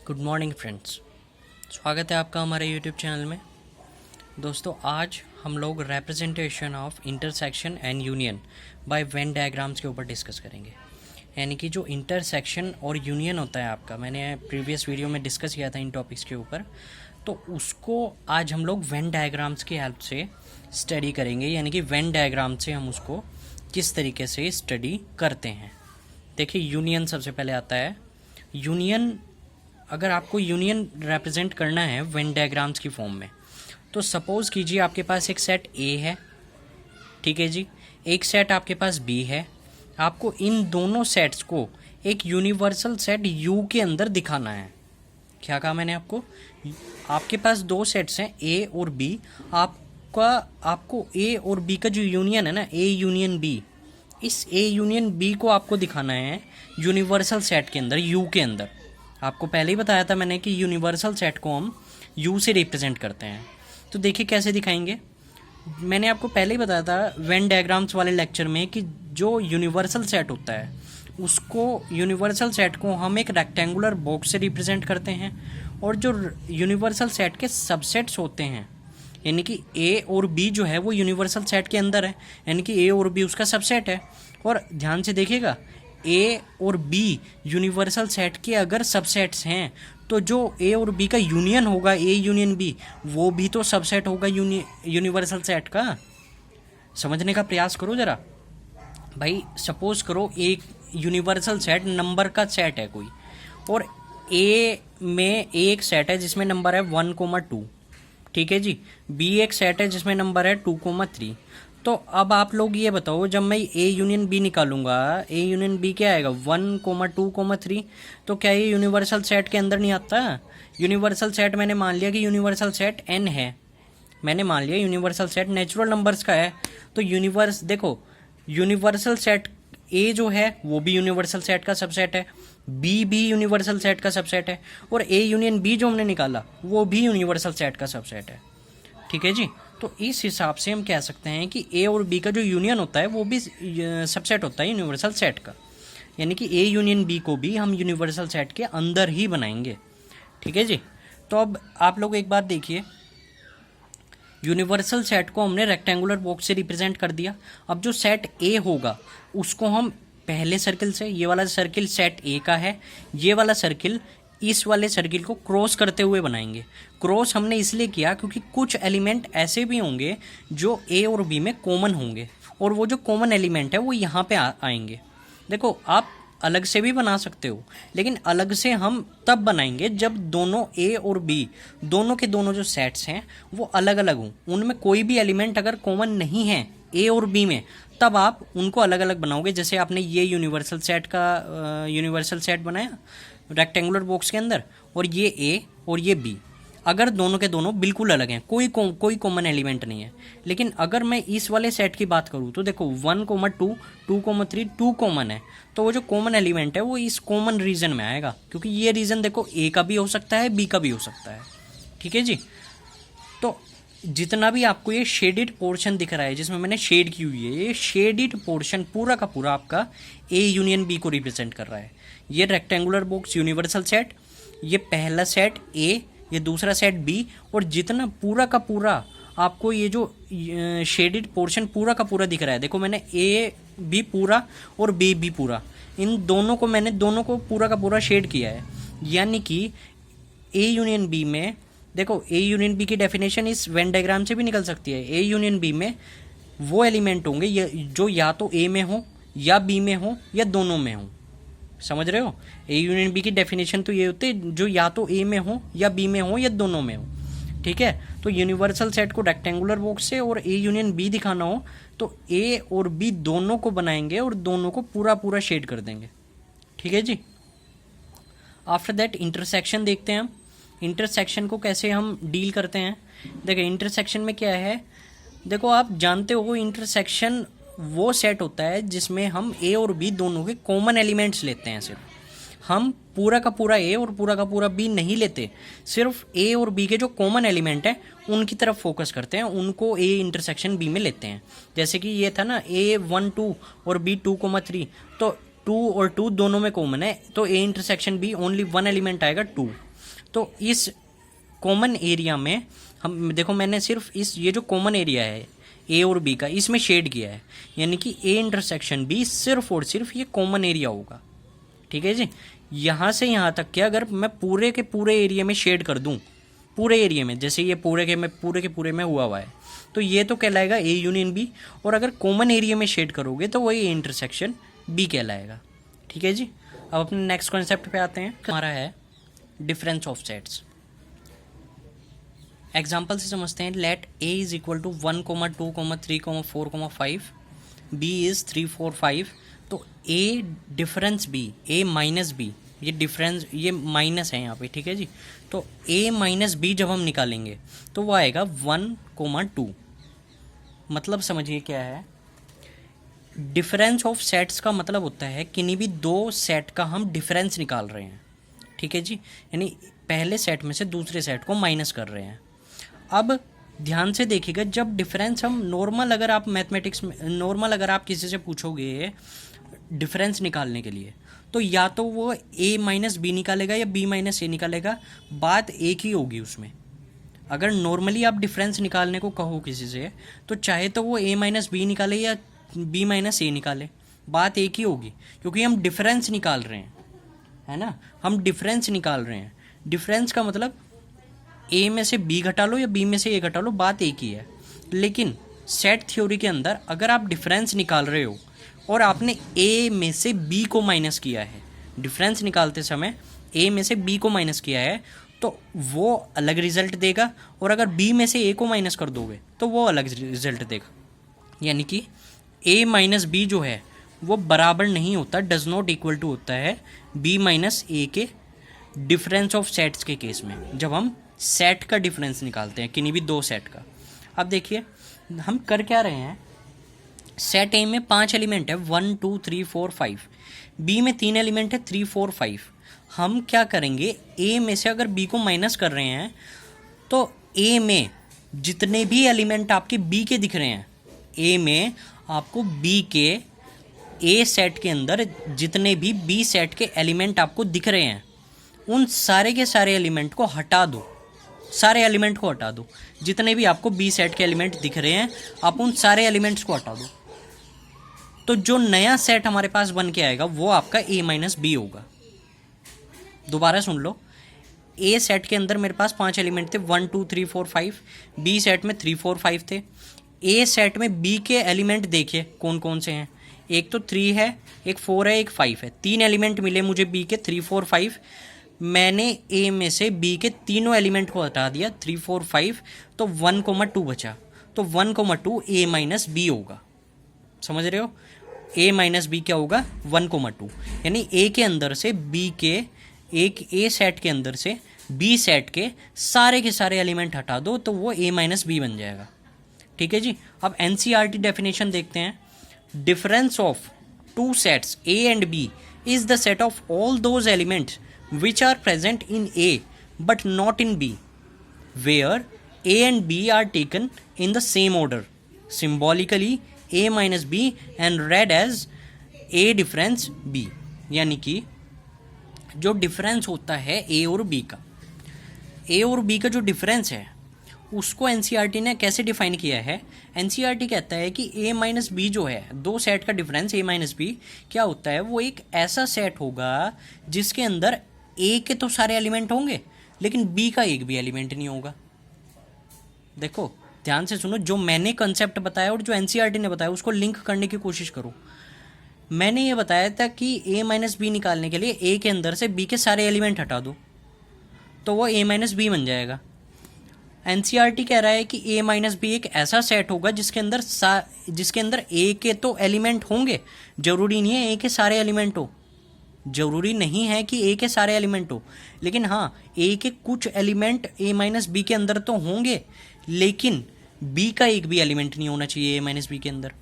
Good morning friends. स्वागत है आपका हमारे यूट्यूब चैनल में। दोस्तों, आज हम लोग representation of intersection and union by Venn diagrams के ऊपर डिस्कस करेंगे। यानी कि जो इंटरसेक्शन और यूनियन होता है आपका, मैंने प्रीवियस वीडियो में डिस्कस किया था इन टॉपिक्स के ऊपर, तो उसको आज हम लोग वेन डायग्राम्स की हेल्प से स्टडी करेंगे। यानी कि वेन डायग्राम से हम उसको किस तरीके से स्टडी करते हैं। देखिए, यूनियन सबसे पहले आता है। यूनियन, अगर आपको यूनियन रिप्रेजेंट करना है वेन डायग्राम्स की फॉर्म में, तो सपोज़ कीजिए आपके पास एक सेट ए है, ठीक है जी, एक सेट आपके पास बी है। आपको इन दोनों सेट्स को एक यूनिवर्सल सेट यू के अंदर दिखाना है। क्या कहा मैंने आपको? आपके पास दो सेट्स हैं ए और बी। आपको ए और बी का जो यूनियन है ना, ए यूनियन बी, इस ए यूनियन बी को आपको दिखाना है यूनिवर्सल सेट के अंदर, यू के अंदर। आपको पहले ही बताया था मैंने कि यूनिवर्सल सेट को हम यू से रिप्रेजेंट करते हैं। तो देखिए कैसे दिखाएंगे। मैंने आपको पहले ही बताया था वेन डायग्राम्स वाले लेक्चर में कि जो यूनिवर्सल सेट होता है उसको, यूनिवर्सल सेट को हम एक रेक्टेंगुलर बॉक्स से रिप्रेजेंट करते हैं, और जो यूनिवर्सल सेट के सबसेट्स होते हैं, यानी कि ए और बी जो है वो यूनिवर्सल सेट के अंदर है, यानी कि ए और बी उसका सबसेट है। और ध्यान से देखिएगा, ए और बी यूनिवर्सल सेट के अगर सबसेट्स हैं तो जो ए और बी का यूनियन होगा, ए यूनियन बी, वो भी तो सबसेट होगा यूनिवर्सल सेट का। समझने का प्रयास करो ज़रा भाई। सपोज करो एक यूनिवर्सल सेट नंबर का सेट है कोई, और ए में एक सेट है जिसमें नंबर है 1,2, ठीक है जी। बी एक सेट है जिसमें नंबर है 2,3। तो अब आप लोग ये बताओ, जब मैं ए यूनियन बी निकालूंगा, ए यूनियन बी क्या आएगा? 1,2,3। तो क्या ये यूनिवर्सल सेट के अंदर नहीं आता? यूनिवर्सल सेट मैंने मान लिया कि यूनिवर्सल सेट एन है, मैंने मान लिया यूनिवर्सल सेट नेचुरल नंबर्स का है। तो देखो, यूनिवर्सल सेट ए जो है वो भी यूनिवर्सल सेट का सबसेट है, बी भी यूनिवर्सल सेट का सबसेट है, और ए यूनियन बी जो हमने निकाला वो भी यूनिवर्सल सेट का सबसेट है, ठीक है जी। तो इस हिसाब से हम कह सकते हैं कि ए और बी का जो यूनियन होता है वो भी सबसेट होता है यूनिवर्सल सेट का। यानी कि ए यूनियन बी को भी हम यूनिवर्सल सेट के अंदर ही बनाएंगे, ठीक है जी। तो अब आप लोग एक बात देखिए, यूनिवर्सल सेट को हमने रेक्टेंगुलर बॉक्स से रिप्रेजेंट कर दिया। अब जो सेट ए होगा उसको हम पहले सर्किल से, ये वाला सर्किल सेट ए का है, ये वाला सर्किल इस वाले सर्किल को क्रॉस करते हुए बनाएंगे। क्रॉस हमने इसलिए किया क्योंकि कुछ एलिमेंट ऐसे भी होंगे जो ए और बी में कॉमन होंगे, और वो जो कॉमन एलिमेंट है वो यहाँ पे आएंगे। देखो, आप अलग से भी बना सकते हो, लेकिन अलग से हम तब बनाएंगे जब दोनों ए और बी, दोनों के दोनों जो सेट्स हैं वो अलग अलग हों, उनमें कोई भी एलिमेंट अगर कॉमन नहीं है ए और बी में, तब आप उनको अलग अलग बनाओगे। जैसे आपने ये यूनिवर्सल सेट बनाया रेक्टेंगुलर बॉक्स के अंदर, और ये ए और ये बी, अगर दोनों के दोनों बिल्कुल अलग हैं, कोई कॉमन एलिमेंट नहीं है। लेकिन अगर मैं इस वाले सेट की बात करूँ तो देखो 1,2, 2,3, 2 कॉमन है, तो वो जो कॉमन एलिमेंट है वो इस कॉमन रीजन में आएगा, क्योंकि ये रीजन देखो ए का भी हो सकता है, बी का भी हो सकता है, ठीक है जी। तो जितना भी आपको ये शेडिड पोर्शन दिख रहा है जिसमें मैंने शेड की हुई है, ये शेडिड पोर्शन पूरा का पूरा आपका ए यूनियन बी को रिप्रेजेंट कर रहा है। ये रेक्टेंगुलर बॉक्स यूनिवर्सल सेट, ये पहला सेट ए, ये दूसरा सेट बी, और जितना पूरा का पूरा आपको ये जो शेडिड पोर्शन पूरा का पूरा दिख रहा है, देखो मैंने ए बी पूरा और बी बी पूरा, इन दोनों को मैंने दोनों को पूरा का पूरा शेड किया है। यानी कि ए यूनियन बी में, देखो ए यूनियन बी की डेफिनेशन इस वेन डायग्राम से भी निकल सकती है। ए यूनियन बी में वो एलिमेंट होंगे जो या तो ए में हो, या बी में हो, या दोनों में हो। समझ रहे हो? ए यूनियन बी की डेफिनेशन तो ये होती है जो या तो ए में हो, या बी में हो, या दोनों में हो, ठीक है। तो यूनिवर्सल सेट को रेक्टेंगुलर बॉक्स से और ए यूनियन बी दिखाना हो तो ए और बी दोनों को बनाएंगे और दोनों को पूरा पूरा शेड कर देंगे, ठीक है जी। आफ्टर दैट इंटरसेक्शन देखते हैं हम। इंटरसेक्शन को कैसे हम डील करते हैं। देखिए, इंटरसेक्शन में क्या है, देखो आप जानते हो इंटरसेक्शन वो सेट होता है जिसमें हम ए और बी दोनों के कॉमन एलिमेंट्स लेते हैं। सिर्फ हम पूरा का पूरा ए और पूरा का पूरा बी नहीं लेते, सिर्फ ए और बी के जो कॉमन एलिमेंट है उनकी तरफ फोकस करते हैं, उनको ए इंटरसेक्शन बी में लेते हैं। जैसे कि ये था ना A12 और B2,3, तो 2 और 2 दोनों में कॉमन है, तो A intersection B only one element आएगा 2। तो इस कॉमन एरिया में हम देखो, मैंने सिर्फ ये जो कॉमन एरिया है ए और बी का, इसमें शेड किया है, यानी कि ए इंटरसेक्शन बी सिर्फ और सिर्फ ये कॉमन एरिया होगा। ठीक है जी। यहाँ से यहाँ तक के अगर मैं पूरे के पूरे एरिया में शेड कर दूँ, पूरे एरिया में, जैसे ये पूरे के पूरे में हुआ है, तो ये तो कहलाएगा ए यूनियन बी, और अगर कॉमन एरिया में शेड करोगे तो वही ए इंटरसेक्शन बी कहलाएगा। ठीक है जी। अब अपने नेक्स्ट कॉन्सेप्ट पे आते हैं। हमारा है डिफरेंस ऑफ सेट्स। एग्जाम्पल से समझते हैं। Let A is equal to 1, 2, 3, 4, 5, B is 3, 4, 5। तो A difference B, A minus B, ये डिफरेंस, ये माइनस है यहाँ पे। ठीक है जी। तो ए माइनस बी जब हम निकालेंगे तो वो आएगा 1, 2। मतलब समझिए क्या है, डिफरेंस ऑफ सेट्स का मतलब होता है किन्हीं भी दो सेट का हम डिफरेंस निकाल रहे हैं। ठीक है जी। यानी पहले सेट में से दूसरे सेट को माइनस कर रहे हैं। अब ध्यान से देखिएगा, जब डिफरेंस हम नॉर्मल, अगर आप मैथमेटिक्स में नॉर्मल अगर आप किसी से पूछोगे डिफरेंस निकालने के लिए, तो या तो वो ए माइनस बी निकालेगा या बी माइनस ए निकालेगा, बात एक ही होगी उसमें। अगर नॉर्मली आप डिफरेंस निकालने को कहो किसी से, तो चाहे तो वो ए माइनस बी निकाले या बी माइनस ए निकाले, बात एक ही होगी, क्योंकि हम डिफरेंस निकाल रहे हैं, है ना। हम डिफरेंस निकाल रहे हैं। डिफरेंस का मतलब ए में से बी घटा लो या बी में से ए घटा लो, बात एक ही है। लेकिन सेट थ्योरी के अंदर अगर आप डिफरेंस निकाल रहे हो और आपने ए में से बी को माइनस किया है, डिफरेंस निकालते समय ए में से बी को माइनस किया है, तो वो अलग रिजल्ट देगा, और अगर बी में से ए को माइनस कर दोगे तो वो अलग रिजल्ट देगा। यानी कि ए माइनस बी जो है वो बराबर नहीं होता, डज नॉट इक्वल टू होता है बी माइनस ए के डिफरेंस ऑफ सेट्स के केस में, जब हम सेट का डिफरेंस निकालते हैं, किन्हीं भी दो सेट का। अब देखिए हम कर क्या रहे हैं। सेट ए में 5 एलिमेंट है, 1, 2, 3, 4, 5। बी में 3 एलिमेंट है, 3, 4, 5। हम क्या करेंगे, ए में से अगर बी को माइनस कर रहे हैं तो ए में जितने भी एलिमेंट आपके बी के दिख रहे हैं, ए में आपको बी के ए सेट के अंदर जितने भी बी सेट के एलिमेंट आपको दिख रहे हैं, उन सारे के सारे एलिमेंट को हटा दो। सारे एलिमेंट को हटा दो, जितने भी आपको बी सेट के एलिमेंट दिख रहे हैं, आप उन सारे एलिमेंट्स को हटा दो। तो जो नया सेट हमारे पास बन के आएगा वो आपका ए माइनस बी होगा। दोबारा सुन लो। ए सेट के अंदर मेरे पास 5 एलिमेंट थे, 1, 2, 3, 4, 5। बी सेट में 3, 4, 5 थे। ए सेट में बी के एलिमेंट देखिए कौन कौन से हैं। एक तो 3 है, एक 4 है, एक 5 है। 3 एलिमेंट मिले मुझे बी के, 3, 4, 5। मैंने ए में से बी के तीनों एलिमेंट को हटा दिया, 3, 4, 5, तो 1, 2 बचा। तो 1, 2 ए माइनस बी होगा। समझ रहे हो? ए माइनस बी क्या होगा? 1, 2। यानी ए के अंदर से बी के, एक ए सेट के अंदर से बी सेट के सारे एलिमेंट हटा दो तो वो ए माइनस बी बन जाएगा। ठीक है जी। अब एनसीईआरटी डेफिनेशन देखते हैं। Difference of two sets A and B is the set of all those elements which are present in A but not in B, where A and B are taken in the same order, symbolically A minus B and read as A difference B। यानी कि जो difference होता है A और B का, A और B का जो डिफरेंस है उसको एनसीईआरटी ने कैसे डिफाइन किया है। एनसीईआरटी कहता है कि ए माइनस बी जो है, दो सेट का डिफरेंस ए माइनस बी क्या होता है, वो एक ऐसा सेट होगा जिसके अंदर ए के तो सारे एलिमेंट होंगे लेकिन बी का एक भी एलिमेंट नहीं होगा। देखो ध्यान से सुनो, जो मैंने कंसेप्ट बताया और जो एनसीईआरटी ने बताया उसको लिंक करने की कोशिश करो। मैंने ये बताया था कि ए माइनस बी निकालने के लिए ए के अंदर से बी के सारे एलिमेंट हटा दो तो वो ए माइनस बी बन जाएगा। एनसीईआरटी कह रहा है कि ए माइनस बी एक ऐसा सेट होगा जिसके अंदर ए के तो एलिमेंट होंगे, जरूरी नहीं है ए के सारे एलिमेंट हो, जरूरी नहीं है कि ए के सारे एलिमेंट हो, लेकिन हाँ ए के कुछ एलिमेंट ए माइनस बी के अंदर तो होंगे लेकिन बी का एक भी एलिमेंट नहीं होना चाहिए ए माइनस बी के अंदर।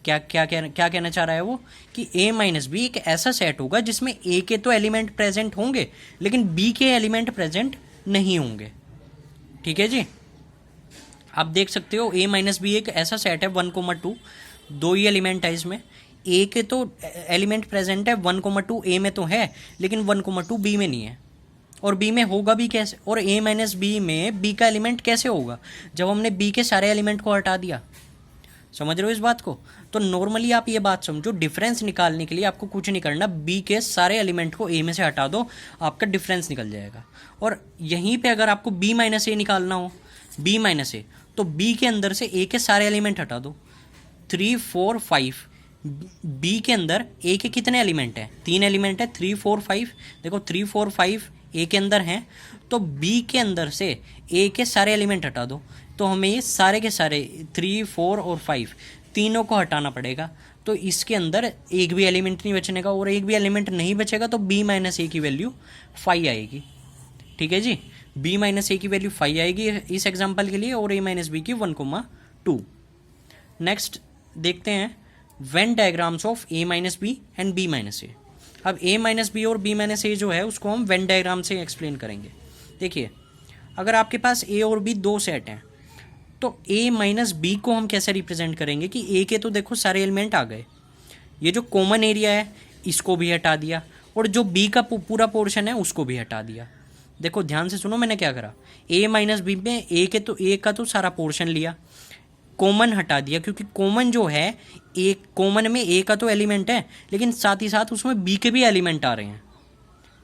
क्या कहना चाह रहा है वो, कि ए माइनस बी एक ऐसा सेट होगा जिसमें ए के तो एलिमेंट प्रेजेंट होंगे लेकिन बी के एलिमेंट प्रेजेंट नहीं होंगे। ठीक है जी। आप देख सकते हो ए माइनस बी एक ऐसा सेट है 1, 2, दो ही एलिमेंट है इसमें, ए के तो एलिमेंट प्रेजेंट है 1, 2 ए में तो है लेकिन 1, 2 बी में नहीं है, और बी में होगा भी कैसे, और ए माइनस बी में बी का एलिमेंट कैसे होगा, जब हमने बी के सारे एलिमेंट को हटा दिया। समझ रहे हो इस बात को? तो नॉर्मली आप ये बात समझो, डिफरेंस निकालने के लिए आपको कुछ नहीं करना, बी के सारे एलिमेंट को ए में से हटा दो, आपका डिफरेंस निकल जाएगा। और यहीं पे अगर आपको बी माइनस ए निकालना हो, बी माइनस ए, तो बी के अंदर से ए के सारे एलिमेंट हटा दो, 3 4 5। बी के अंदर ए के कितने एलिमेंट हैं? 3 एलिमेंट है, 3 4 5। देखो 3 4 5 ए के अंदर हैं, तो बी के अंदर से ए के सारे एलिमेंट हटा दो, तो हमें ये सारे के सारे 3 4 और 5 तीनों को हटाना पड़ेगा। तो इसके अंदर एक भी एलिमेंट नहीं बचने का, और एक भी एलिमेंट नहीं बचेगा तो बी माइनस ए की वैल्यू 5 आएगी। ठीक है जी, बी माइनस ए की वैल्यू 5 आएगी इस एग्जाम्पल के लिए, और ए माइनस बी की 1,2। नेक्स्ट देखते हैं Venn diagrams of A minus B and B minus A. अब ए माइनस बी और बी माइनस ए जो है उसको हम वेन डायग्राम से एक्सप्लेन करेंगे। देखिए, अगर आपके पास ए और बी दो सेट हैं, तो ए माइनस बी को हम कैसे रिप्रेजेंट करेंगे कि ए के तो देखो सारे एलिमेंट आ गए, ये जो कॉमन एरिया है इसको भी हटा दिया, और जो बी का पूरा पोर्शन है उसको भी हटा दिया। देखो ध्यान से सुनो मैंने क्या करा, ए माइनस बी में ए का तो सारा पोर्शन लिया, कॉमन हटा दिया, क्योंकि कॉमन जो है एक कॉमन में ए का तो एलिमेंट है, लेकिन साथ ही साथ उसमें बी के भी एलिमेंट आ रहे हैं।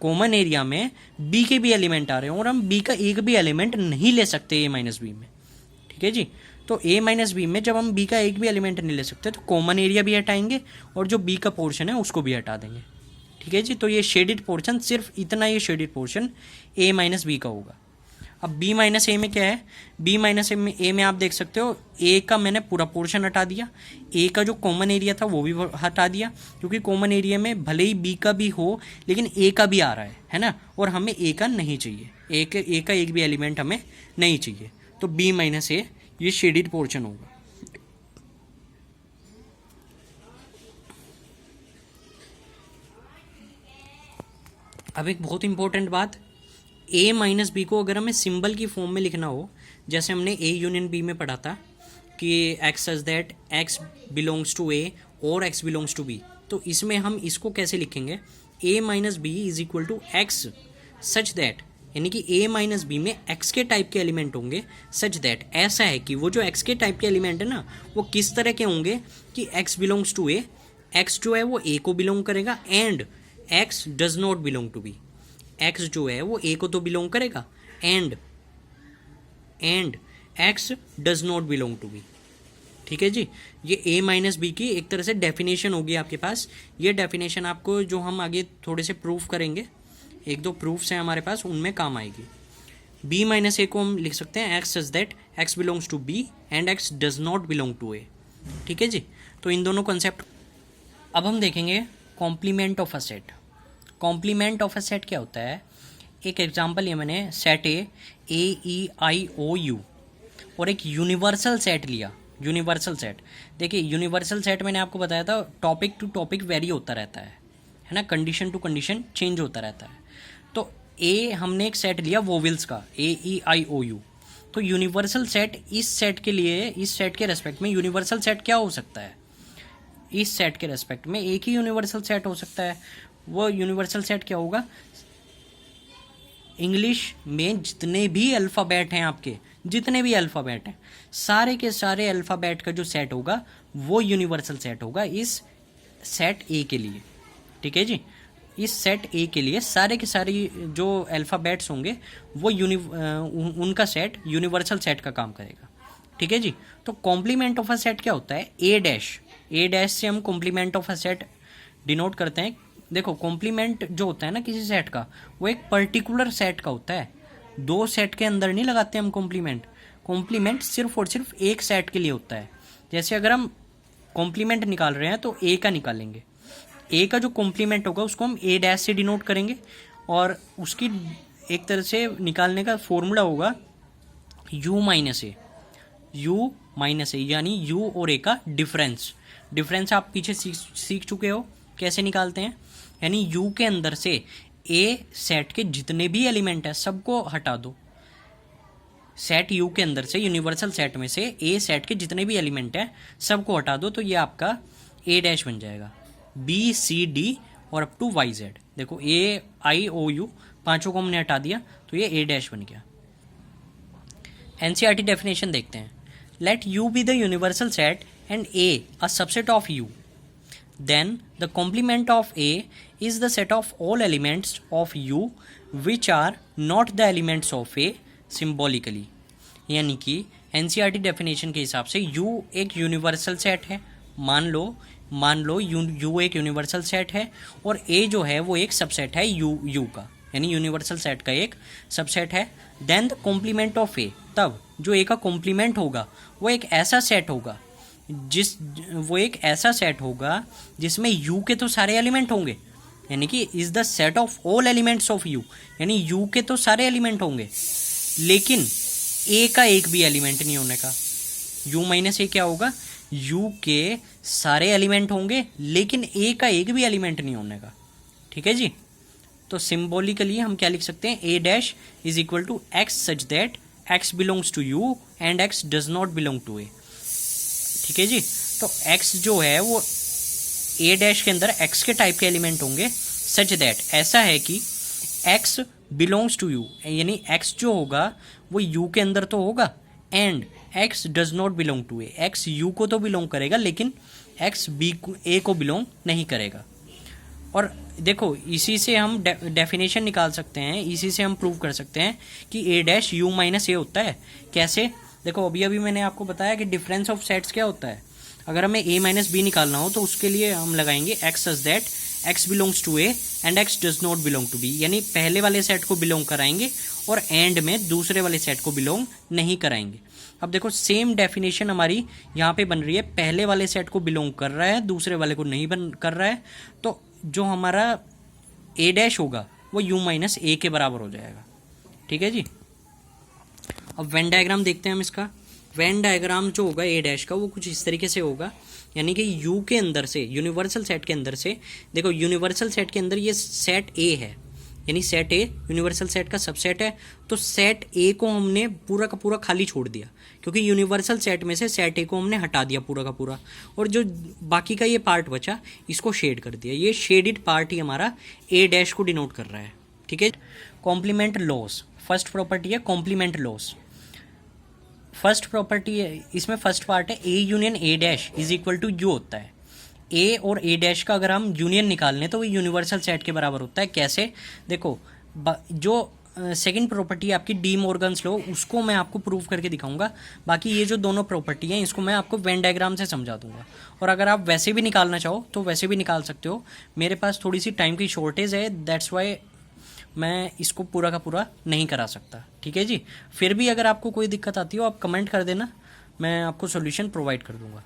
कॉमन एरिया में बी के भी एलिमेंट आ रहे हैं, और हम बी का एक भी एलिमेंट नहीं ले सकते ए माइनस बी में। ठीक है जी, तो ए माइनस बी में जब हम बी का एक भी एलिमेंट नहीं ले सकते, तो कॉमन एरिया भी हटाएंगे और जो बी का पोर्शन है उसको भी हटा देंगे। ठीक है जी, तो ये शेडिड पोर्शन, सिर्फ इतना ये शेडिड पोर्शन ए माइनस बी का होगा। अब बी माइनस ए में क्या है, बी माइनस ए में आप देख सकते हो ए का मैंने पूरा पोर्शन हटा दिया, ए का जो कॉमन एरिया था वो भी हटा दिया, क्योंकि कॉमन एरिया में भले ही बी का भी हो लेकिन ए का भी आ रहा है ना, और हमें ए का नहीं चाहिए, ए का एक भी एलिमेंट हमें नहीं चाहिए, तो बी माइनस ए ये शेडिड पोर्शन होगा। अब एक बहुत इंपॉर्टेंट बात, ए माइनस बी को अगर हमें सिंबल की फॉर्म में लिखना हो, जैसे हमने ए यूनियन बी में पढ़ा था कि X such that x belongs to A और एक्स बिलोंग्स टू बी, तो इसमें हम इसको कैसे लिखेंगे, A minus B is equal to x such that, यानी कि ए माइनस बी में एक्स के टाइप के एलिमेंट होंगे, सच दैट ऐसा है कि वो जो एक्स के टाइप के एलिमेंट है ना वो किस तरह के होंगे कि X belongs to A, X जो है वो ए को बिलोंग करेगा, and x does not belong to B, X जो है वो ए को तो बिलोंग करेगा, and x does not belong to B. ठीक है जी, ये ए माइनस बी की एक तरह से डेफिनेशन होगी आपके पास। ये डेफिनेशन आपको जो हम आगे थोड़े से प्रूफ करेंगे, एक दो प्रूफ्स हैं हमारे पास, उनमें काम आएगी। बी माइनस ए को हम लिख सकते हैं x such that x belongs to B and x does not belong to A. ठीक है जी, तो इन दोनों कॉन्सेप्ट। अब हम देखेंगे complement of a set. Complement of a set क्या होता है, एक एग्जांपल ये मैंने set A E I O you और एक यूनिवर्सल सेट लिया। यूनिवर्सल सेट, देखिए यूनिवर्सल सेट मैंने आपको बताया था टॉपिक टू टॉपिक वेरी होता रहता है ना, कंडीशन टू कंडीशन चेंज होता रहता है। तो ए हमने एक सेट लिया वोवेल्स का, ए ई आई ओ यू, तो यूनिवर्सल सेट इस सेट के लिए, इस सेट के रेस्पेक्ट में यूनिवर्सल सेट क्या हो सकता है, इस सेट के रेस्पेक्ट में एक ही यूनिवर्सल सेट हो सकता है। वो यूनिवर्सल सेट क्या होगा, इंग्लिश में जितने भी अल्फ़ाबेट हैं आपके, जितने भी अल्फ़ाबेट हैं, सारे के सारे अल्फ़ाबेट का जो सेट होगा वो यूनिवर्सल सेट होगा इस सेट ए के लिए। ठीक है जी, इस सेट ए के लिए सारे के सारे जो अल्फ़ाबेट्स होंगे वो उनका सेट यूनिवर्सल सेट का काम करेगा। ठीक है जी, तो कॉम्प्लीमेंट ऑफ अ सेट क्या होता है, ए डैश से हम complement of a set denote करते हैं। देखो कॉम्प्लीमेंट जो होता है ना किसी सेट का, वो एक पर्टिकुलर सेट का होता है, दो सेट के अंदर नहीं लगाते हम कॉम्प्लीमेंट। कॉम्प्लीमेंट सिर्फ और सिर्फ एक सेट के लिए होता है। जैसे अगर हम कॉम्प्लीमेंट निकाल रहे हैं तो ए का निकालेंगे, ए का जो कॉम्प्लीमेंट होगा उसको हम ए डैश से डिनोट करेंगे, और उसकी एक तरह से निकालने का फॉर्मूला होगा यू माइनस ए, यानी यू और ए का डिफरेंस आप पीछे सीख चुके हो कैसे निकालते हैं। यानी यू के अंदर से ए सेट के जितने भी एलिमेंट हैं सबको हटा दो, सेट यू के अंदर से, यूनिवर्सल सेट में से ए सेट के जितने भी एलिमेंट हैं सबको हटा दो, तो ये आपका ए डैश बन जाएगा, बी सी डी और अप टू वाई जेड। देखो ए आई ओ यू पांचों को हमने हटा दिया तो ये ए डैश बन गया। एनसीईआरटी डेफिनेशन देखते हैं। Let U be the universal set and A a subset of U, then the complement of A is the set of all elements of U which are not the elements of A symbolically. यानी कि NCERT definition के हिसाब से you एक universal set है, मान लो you एक universal set है और ए जो है वो एक सबसेट है यू का, यानी यूनिवर्सल सेट का एक सबसेट है। देन द कॉम्प्लीमेंट ऑफ ए, तब जो ए का कॉम्प्लीमेंट होगा वो एक ऐसा सेट होगा जिसमें यू के तो सारे एलिमेंट होंगे, यानी कि is the set of all elements of you, यानी यू के तो सारे एलिमेंट होंगे लेकिन ए का एक भी एलिमेंट नहीं होने का। यू माइनस ए क्या होगा, यू के सारे एलिमेंट होंगे लेकिन ए का एक भी एलिमेंट नहीं होने का। ठीक है जी, तो सिंबॉलिकली हम क्या लिख सकते हैं, A dash is equal to x such that x belongs to U and x does not belong to A. ठीक है जी, तो एक्स जो है वो ए डैश के अंदर एक्स के टाइप के एलिमेंट होंगे सच दैट, ऐसा है कि एक्स बिलोंग्स टू यू, यानी एक्स जो होगा वो यू के अंदर तो होगा and x does not belong to A, X U को तो बिलोंग करेगा लेकिन एक्स बी ए को बिलोंग नहीं करेगा। और देखो इसी से हम डेफिनेशन निकाल सकते हैं, इसी से हम प्रूव कर सकते हैं कि ए डैश यू माइनस ए होता है। कैसे, देखो अभी मैंने आपको बताया कि डिफरेंस ऑफ सेट्स क्या होता है। अगर हमें ए माइनस बी निकालना हो तो उसके लिए हम लगाएंगे X such that x belongs to A and x does not belong to B, यानी पहले वाले सेट को बिलोंग कराएंगे और एंड में दूसरे वाले सेट को बिलोंग नहीं कराएंगे। अब देखो सेम डेफिनेशन हमारी यहाँ पे बन रही है, पहले वाले सेट को बिलोंग कर रहा है दूसरे वाले को नहीं कर रहा है, तो जो हमारा ए डैश होगा वो यू माइनस ए के बराबर हो जाएगा। ठीक है जी, अब वेन डायग्राम देखते हैं हम इसका। वेन डायग्राम जो होगा ए डैश का वो कुछ इस तरीके से होगा, यानी कि यू के अंदर से, यूनिवर्सल सेट के अंदर से, देखो यूनिवर्सल सेट के अंदर ये सेट ए है, यानी सेट ए यूनिवर्सल सेट का सबसेट है, तो सेट ए को हमने पूरा का पूरा खाली छोड़ दिया क्योंकि यूनिवर्सल सेट में से सेट ए को हमने हटा दिया पूरा का पूरा, और जो बाकी का ये पार्ट बचा इसको शेड कर दिया। ये शेडिड पार्ट ही हमारा ए डैश को डिनोट कर रहा है। ठीक है, कॉम्प्लीमेंट लॉस फर्स्ट प्रॉपर्टी है, कॉम्प्लीमेंट लॉस फर्स्ट प्रॉपर्टी है। इसमें फर्स्ट पार्ट है A union A dash is equal to U होता है। ए और ए डैश का अगर हम यूनियन निकाल लें तो वो यूनिवर्सल सेट के बराबर होता है। कैसे, देखो जो सेकंड प्रॉपर्टी है आपकी डी मॉर्गन्स लॉ, उसको मैं आपको प्रूव करके दिखाऊंगा। बाकी ये जो दोनों प्रॉपर्टी हैं इसको मैं आपको वेन डायग्राम से समझा दूंगा, और अगर आप वैसे भी निकालना चाहो तो वैसे भी निकाल सकते हो। मेरे पास थोड़ी सी टाइम की शॉर्टेज है, दैट्स वाई मैं इसको पूरा का पूरा नहीं करा सकता। ठीक है जी, फिर भी अगर आपको कोई दिक्कत आती हो आप कमेंट कर देना, मैं आपको सोल्यूशन प्रोवाइड कर दूंगा।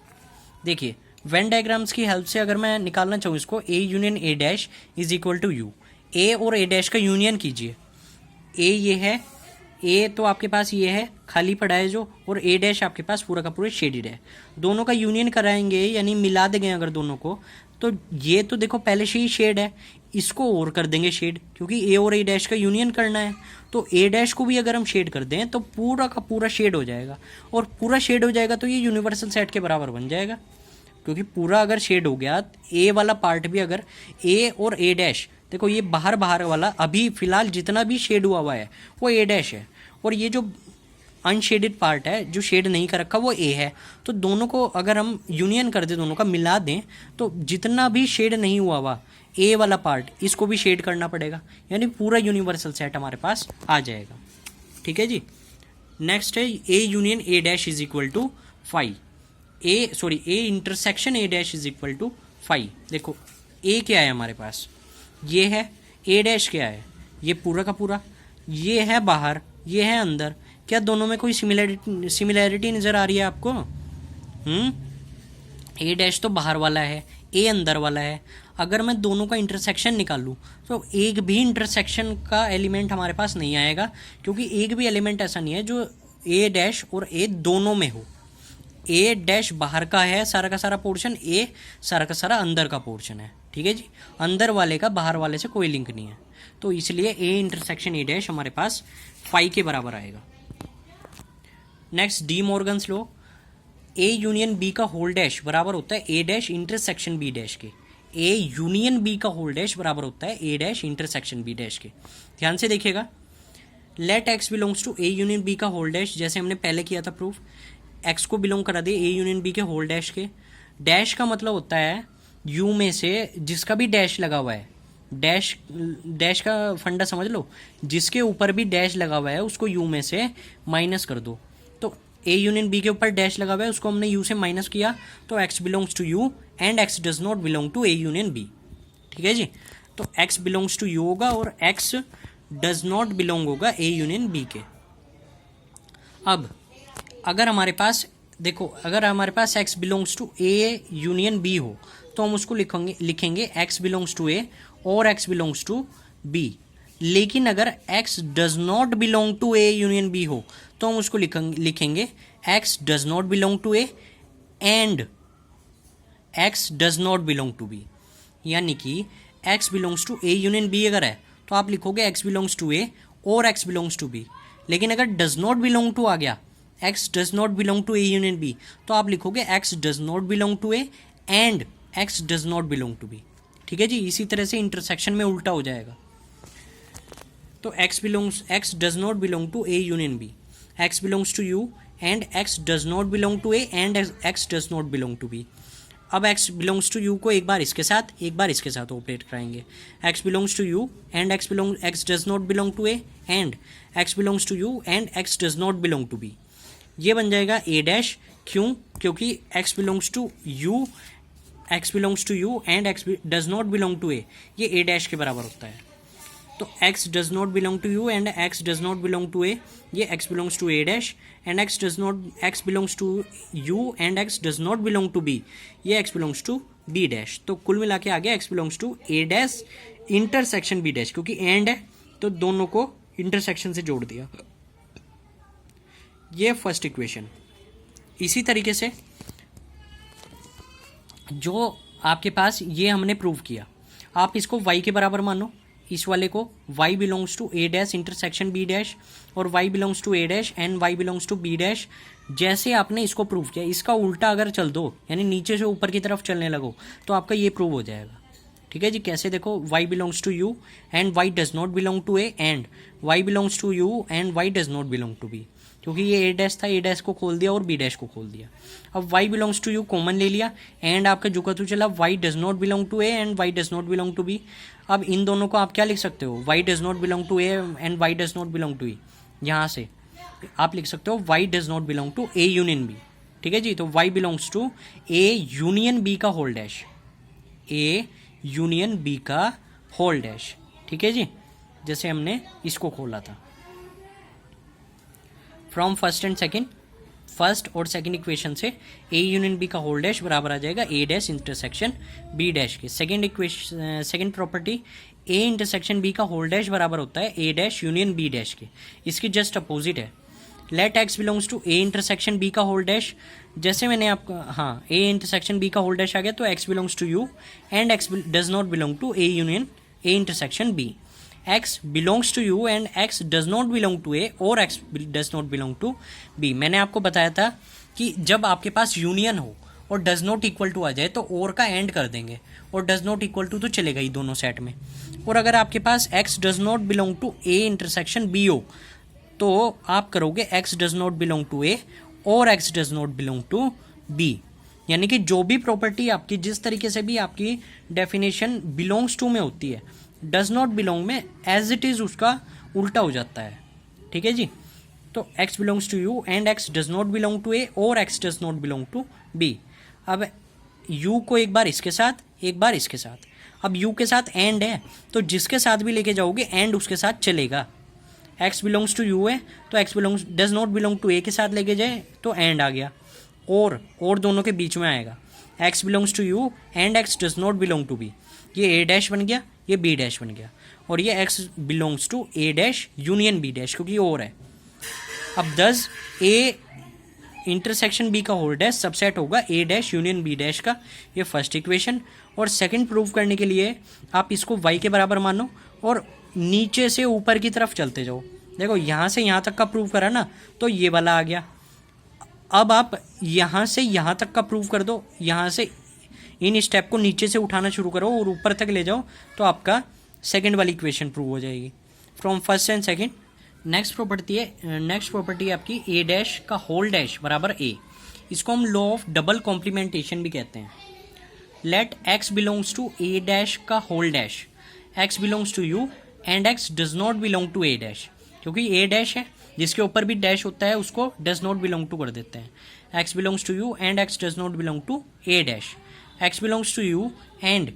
देखिए वेन डायग्राम्स की हेल्प से अगर मैं निकालना चाहूँ इसको, A union A dash is equal to U, A और ए डैश का यूनियन कीजिए। ए ये है, ए तो आपके पास ये है खाली पड़ा है जो, और ए डैश आपके पास पूरा का पूरा शेडेड है। दोनों का यूनियन कराएंगे यानी मिला देंगे अगर दोनों को, तो ये तो देखो पहले से ही शेड है, इसको और कर देंगे शेड, क्योंकि ए और ए डैश का यूनियन करना है। तो ए डैश को भी अगर हम शेड कर दें तो पूरा का पूरा शेड हो जाएगा, और पूरा शेड हो जाएगा तो ये यूनिवर्सल सेट के बराबर बन जाएगा, क्योंकि पूरा अगर शेड हो गया, ए वाला पार्ट भी अगर ए और ए डैश, देखो ये बाहर वाला अभी फिलहाल जितना भी शेड हुआ है वो ए डैश है, और ये जो अनशेडेड पार्ट है जो शेड नहीं कर रखा वो ए है। तो दोनों को अगर हम यूनियन कर दें, दोनों का मिला दें, तो जितना भी शेड नहीं हुआ ए वाला पार्ट इसको भी शेड करना पड़ेगा, यानी पूरा यूनिवर्सल सेट हमारे पास आ जाएगा। ठीक है जी, नेक्स्ट है A union A dash is equal to phi, A intersection A dash is equal to phi. देखो ए क्या है हमारे पास, ये है, ए डैश क्या है, ये पूरा का पूरा, ये है बाहर, ये है अंदर। क्या दोनों में कोई सिमिलैरिटी नज़र आ रही है आपको? ए डैश तो बाहर वाला है, ए अंदर वाला है। अगर मैं दोनों का इंटरसेक्शन निकालूँ तो एक भी इंटरसेक्शन का एलिमेंट हमारे पास नहीं आएगा, क्योंकि एक भी एलिमेंट ऐसा नहीं है जो ए डैश और ए दोनों में हो। ए डैश बाहर का है सारा का सारा पोर्शन, ए सारा का सारा अंदर का पोर्शन है। ठीक है जी, अंदर वाले का बाहर वाले से कोई लिंक नहीं है, तो इसलिए ए इंटरसेक्शन ए डैश हमारे पास फाई के बराबर आएगा। Next De Morgan's law, A union B का होल डैश बराबर होता है A dash intersection B dash के। ए यूनियन बी का होल डैश बराबर होता है A dash intersection B dash के। ध्यान से देखिएगा, let x belongs to A union B का होल डैश, जैसे हमने पहले किया था प्रूफ, एक्स को बिलोंग करा दे ए यूनियन बी के होल डैश के। डैश का मतलब होता है यू में से जिसका भी डैश लगा हुआ है, डैश का फंडा समझ लो, जिसके ऊपर भी डैश लगा हुआ है उसको यू में से माइनस कर दो। तो ए यूनियन बी के ऊपर डैश लगा हुआ है, उसको हमने यू से माइनस किया, तो x belongs to U and x does not belong to A union B. ठीक है जी, तो एक्स बिलोंग्स टू यू होगा और एक्स डज नॉट बिलोंग होगा ए यूनियन बी के। अब अगर हमारे पास देखो, अगर हमारे पास x belongs to A union B हो तो हम उसको लिखेंगे एक्स बिलोंग्स टू ए और एक्स बिलोंग्स टू बी। लेकिन अगर X does not belong to A union B हो तो हम उसको लिखेंगे X does not belong to A and x does not belong to B. यानी कि X belongs to A union B अगर है तो आप लिखोगे एक्स बिलोंग्स टू ए और एक्स बिलोंग्स टू बी। लेकिन अगर डज नॉट बिलोंग टू आ गया, x does not belong to A union B, तो आप लिखोगे x does not belong to A and x does not belong to B. ठीक है जी, इसी तरह से इंटरसेक्शन में उल्टा हो जाएगा। तो x does not belong to A union B, x belongs to U and x does not belong to A and x does not belong to B. अब एक्स बिलोंग्स टू यू को एक बार इसके साथ एक बार इसके साथ ऑपरेट कराएंगे। X belongs to U and x does not belong to A and x belongs to U and x does not belong to B. ये बन जाएगा ए डैश। क्यों? क्योंकि x belongs to U and x does not belong to A, ये A dash के बराबर होता है। तो x does not belong to U and x does not belong to A, ये x belongs to A dash, and x belongs to U and x does not belong to B, ये x belongs to B dash. तो कुल मिला के आ गया x belongs to A dash intersection B dash, क्योंकि and है तो दोनों को इंटरसेक्शन से जोड़ दिया। ये फर्स्ट इक्वेशन। इसी तरीके से जो आपके पास ये हमने प्रूव किया, आप इसको y के बराबर मानो, इस वाले को y belongs to A dash intersection B dash और y belongs to A dash and y belongs to B dash. जैसे आपने इसको प्रूव किया, इसका उल्टा अगर चल दो, यानी नीचे से ऊपर की तरफ चलने लगो, तो आपका ये प्रूव हो जाएगा। ठीक है जी, कैसे देखो, y belongs to U and y does not belong to A and y belongs to U and y does not belong to B. क्योंकि ये ए डैश था, ए डैश को खोल दिया और बी डैश को खोल दिया। अब y belongs to U common ले लिया एंड आपका जो तो चला y does not belong to A and y does not belong to B. अब इन दोनों को आप क्या लिख सकते हो, y does not belong to A and y does not belong to E. यहाँ से आप लिख सकते हो y does not belong to A union B. ठीक है जी, तो y belongs to A union B का whole dash, A union B का होल डैश। ठीक है जी, जैसे हमने इसको खोला था। From first and second, first और सेकेंड इक्वेशन से ए यूनियन बी का होल डैश बराबर आ जाएगा A dash intersection B dash के। Second property, A intersection B का होल डैश बराबर होता है A dash union B dash के। इसकी जस्ट अपोजिट है, let x belongs to A intersection B का होल डैश। जैसे मैंने आपका, हाँ, ए इंटरसेक्शन बी का होल डैश आ गया, तो x belongs to U and x does not belong to A union A intersection B. X belongs to U and x does not belong to A और x does not belong to B. मैंने आपको बताया था कि जब आपके पास union हो और डज नॉट इक्वल टू आ जाए तो और का एंड कर देंगे, और डज नॉट इक्वल टू तो चलेगा ही दोनों सेट में। और अगर आपके पास x does not belong to A intersection B हो तो आप करोगे x does not belong to A और x does not belong to B. यानी कि जो भी प्रॉपर्टी आपकी, जिस तरीके से भी आपकी डेफिनेशन बिलोंग्स टू में होती है, डज नॉट बिलोंग में एज इट इज उसका उल्टा हो जाता है। ठीक है जी, तो x belongs to U and x does not belong to A और x does not belong to B. अब यू को एक बार इसके साथ एक बार इसके साथ, अब यू के साथ एंड है तो जिसके साथ भी लेके जाओगे एंड उसके साथ चलेगा। एक्स बिलोंग्स टू यू है तो x belongs does not belong to A के साथ लेके जाए तो एंड आ गया, और दोनों के बीच में आएगा। X belongs to U and x does not belong to B, ये ए डैश बन गया, ये बी डैश बन गया, और ये x belongs to A dash union B dash, क्योंकि और है। अब दस ए इंटरसेक्शन बी का होल डैश सबसेट होगा A dash union B dash का। ये फर्स्ट इक्वेशन। और सेकंड प्रूव करने के लिए आप इसको y के बराबर मानो और नीचे से ऊपर की तरफ चलते जाओ। देखो यहाँ से यहाँ तक का प्रूव करा ना, तो ये वाला आ गया। अब आप यहाँ से यहाँ तक का प्रूव कर दो, यहाँ से इन स्टेप को नीचे से उठाना शुरू करो और ऊपर तक ले जाओ तो आपका सेकंड वाली इक्वेशन प्रूव हो जाएगी from first and second. Next property है आपकी ए डैश का होल डैश बराबर ए। इसको हम लॉ ऑफ डबल कॉम्प्लीमेंटेशन भी कहते हैं। Let x belongs to A dash का whole dash, x belongs to U and x does not belong to A dash. क्योंकि ए डैश है जिसके ऊपर भी डैश होता है उसको डज नॉट बिलोंग टू कर देते हैं। X belongs to U and x does not belong to A dash. X belongs to U and,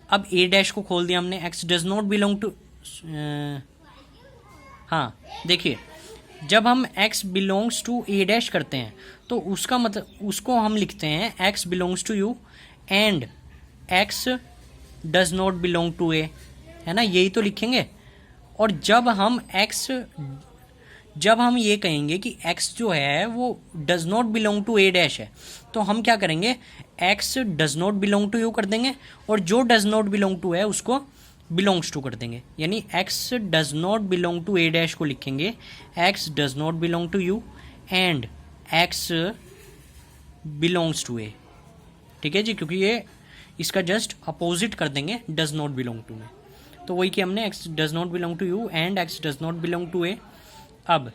अब ए डैश को खोल दिया हमने, x does not belong to, हाँ देखिए जब हम x belongs to A dash करते हैं तो उसका मतलब उसको हम लिखते हैं x belongs to U and x does not belong to A, है ना, यही तो लिखेंगे। और जब हम ये कहेंगे कि x जो है वो does not belong to A dash है तो हम क्या करेंगे, x does not belong to U कर देंगे और जो डज नॉट बिलोंग टू है उसको बिलोंग्स टू कर देंगे। यानी x does not belong to A dash को लिखेंगे x does not belong to U and x belongs to A. ठीक है जी, क्योंकि ये इसका जस्ट अपोजिट कर देंगे डज नॉट बिलोंग टू में। तो वही कि हमने x does not belong to U and x does not belong to A. अब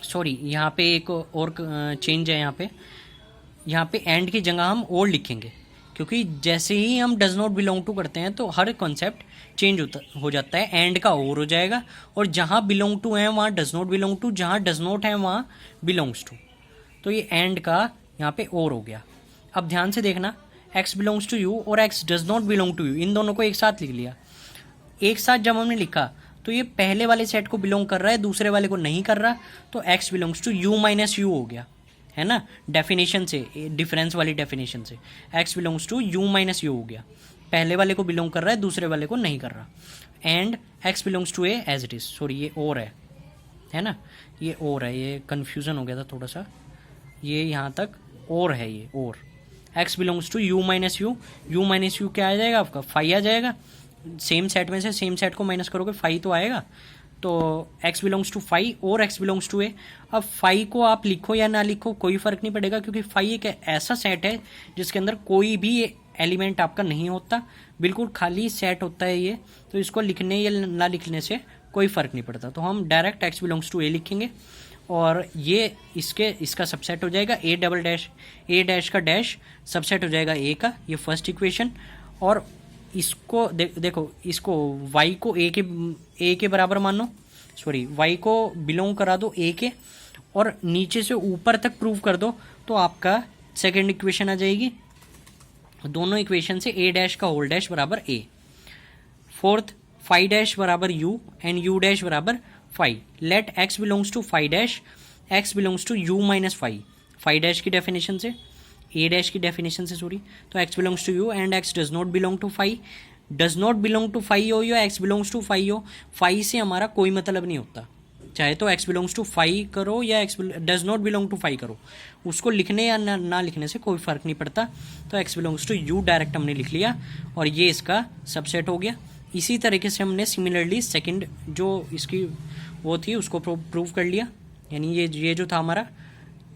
सॉरी यहाँ पे एक और चेंज है, यहाँ पे एंड की जगह हम और लिखेंगे क्योंकि जैसे ही हम डज नॉट बिलोंग टू करते हैं तो हर कॉन्सेप्ट चेंज हो जाता है। एंड का और हो जाएगा और जहाँ बिलोंग टू है वहाँ डज नॉट बिलोंग टू, जहाँ डज नॉट है वहाँ बिलोंग्स टू। तो ये एंड का यहाँ पे और हो गया। अब ध्यान से देखना, एक्स बिलोंग्स टू यू और x does not belong to U, इन दोनों को एक साथ लिख लिया। एक साथ जब हमने लिखा तो ये पहले वाले सेट को बिलोंग कर रहा है, दूसरे वाले को नहीं कर रहा, तो x belongs to U minus U हो गया, है ना, डेफिनेशन से, डिफरेंस वाली डेफिनेशन से x belongs to U minus U हो गया। पहले वाले को बिलोंग कर रहा है, दूसरे वाले को नहीं कर रहा। And x belongs to A as it is, sorry ये और है ना, ये और है, ये कन्फ्यूज़न हो गया था थोड़ा सा, ये यहाँ तक और है, ये और x belongs to U minus U, U minus U क्या आ जाएगा आपका, फाई आ जाएगा। सेम सेट में से सेम सेट को माइनस करोगे फाई तो आएगा। तो x बिलोंग्स टू फाई और x बिलोंग्स टू ए। अब फाई को आप लिखो या ना लिखो कोई फ़र्क नहीं पड़ेगा क्योंकि फाई एक ऐसा सेट है जिसके अंदर कोई भी एलिमेंट आपका नहीं होता, बिल्कुल खाली सेट होता है ये। तो इसको लिखने या ना लिखने से कोई फ़र्क नहीं पड़ता। तो हम डायरेक्ट x बिलोंग्स टू ए लिखेंगे और ये इसका सबसेट हो जाएगा A double dash, A dash का डैश सबसेट हो जाएगा ए का, ये फर्स्ट इक्वेशन। और इसको देखो, इसको y को a के बराबर मानो, सॉरी y को बिलोंग करा दो a के और नीचे से ऊपर तक प्रूव कर दो तो आपका सेकेंड इक्वेशन आ जाएगी। दोनों इक्वेशन से a डैश का होल डैश बराबर a। फोर्थ, फाई डैश बराबर u एंड u डैश बराबर phi. Let x belongs to phi dash, x belongs to u minus phi, phi dash की डेफिनेशन से, A dash की definition से sorry. तो x belongs to U and x does not belong to phi. Does not belong to phi हो या x belongs to phi हो, phi से हमारा कोई मतलब नहीं होता, चाहे तो x बिलोंग्स टू फाई करो या x does not belong to phi करो, उसको लिखने या ना लिखने से कोई फ़र्क नहीं पड़ता। तो x belongs to U direct हमने लिख लिया और ये इसका सबसेट हो गया। इसी तरीके से हमने सिमिलरली सेकेंड जो इसकी वो थी उसको प्रूव कर लिया। यानी ये जो था हमारा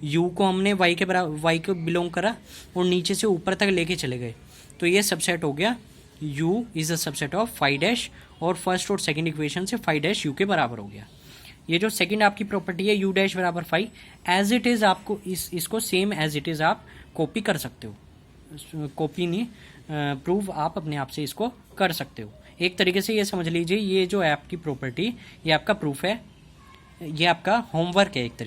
u को हमने y के बराबर, y को बिलोंग करा और नीचे से ऊपर तक लेके चले गए, तो ये सबसेट हो गया u is a subset of phi dash और फर्स्ट और सेकंड इक्वेशन से फाई डैश u के बराबर हो गया। ये जो सेकंड आपकी प्रॉपर्टी है u डैश बराबर फाई, एज इट इज़ आपको इसको सेम एज इट इज़ आप कॉपी कर सकते हो, कॉपी नहीं प्रूव आप अपने आप से इसको कर सकते हो। एक तरीके से ये समझ लीजिए ये जो है आपकी प्रॉपर्टी, ये आपका प्रूफ है, ये आपका होमवर्क है एक तरीके